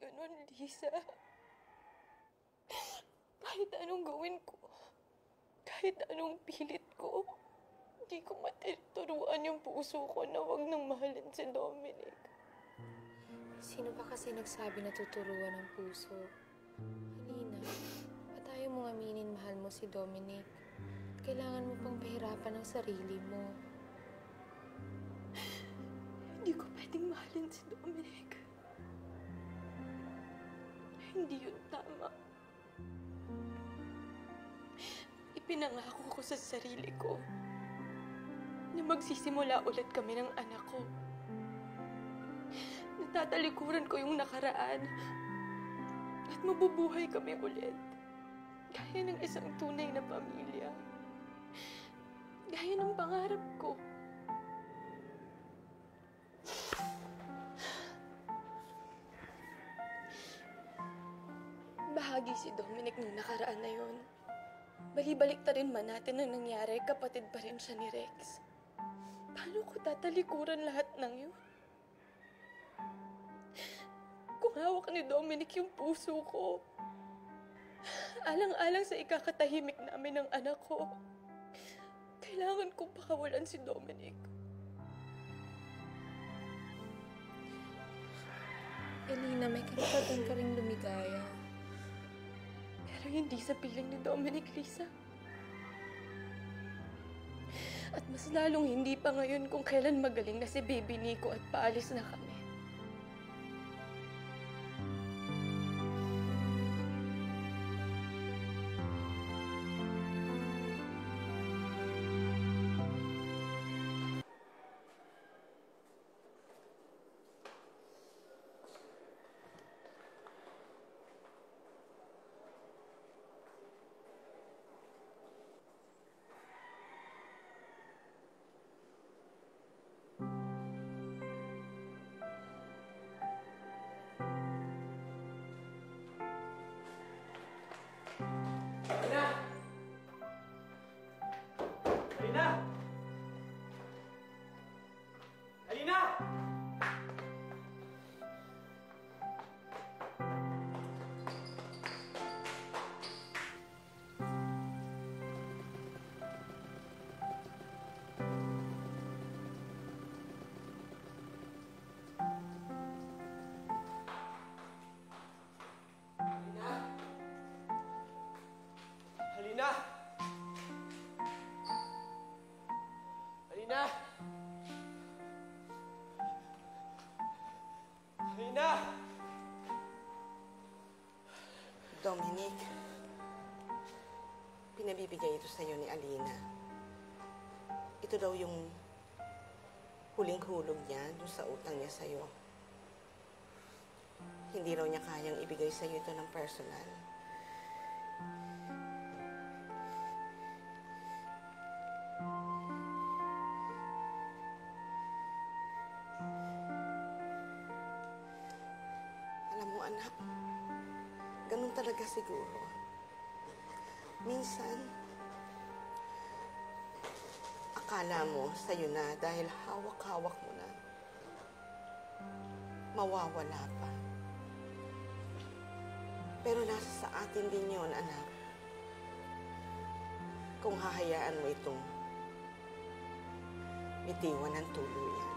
ganun, Lisa. Kahit anong gawin ko, kahit anong pilit ko, hindi ko matuturuan yung puso ko na huwag nang mahalin si Dominic. Sino ba kasi nagsabi na tuturuan ng puso? Alina, ba't ayaw mong aminin mahal mo si Dominic? Kailangan mo pang pahirapan ang sarili mo. Hindi ko pwedeng mahalin si Dominic. Hindi yun tama. Ipinangako ko sa sarili ko na magsisimula ulit kami ng anak ko. Natatalikuran ko yung nakaraan at mabubuhay kami ulit. Gaya ng isang tunay na pamilya. Gaya ng pangarap ko. Bahagi si Dominic nung nakaraan na yun. Bali-balik ta rin man natin ang nangyari, kapatid pa rin siya ni Rex. Paano ko tatalikuran lahat ng yun? Kung hawak ni Dominic yung puso ko, alang-alang sa ikakatahimik namin ng anak ko, kailangan kong pakawalan si Dominic. Alina, may karapatan ka ring lumigaya. Pero hindi sa piling ni Dominic, Lisa. At mas lalong hindi pa ngayon kung kailan magaling na si Baby Nico at paalis na kami. Alina! Alina! Alina! Alina! Alina! Dominic, pinabibigay ito sa'yo ni Alina. Ito daw yung huling hulog niya dun sa utang niya sa'yo. Hindi raw niya kayang ibigay sa'yo ito ng personal. Alam mo, anak, ganun talaga siguro. Minsan, akala mo sa'yo na dahil hawak-hawak mo na, mawawala pa. Pero nasa sa atin din yun, anak. Kung hahayaan mo itong bitiwan ng tuluyan.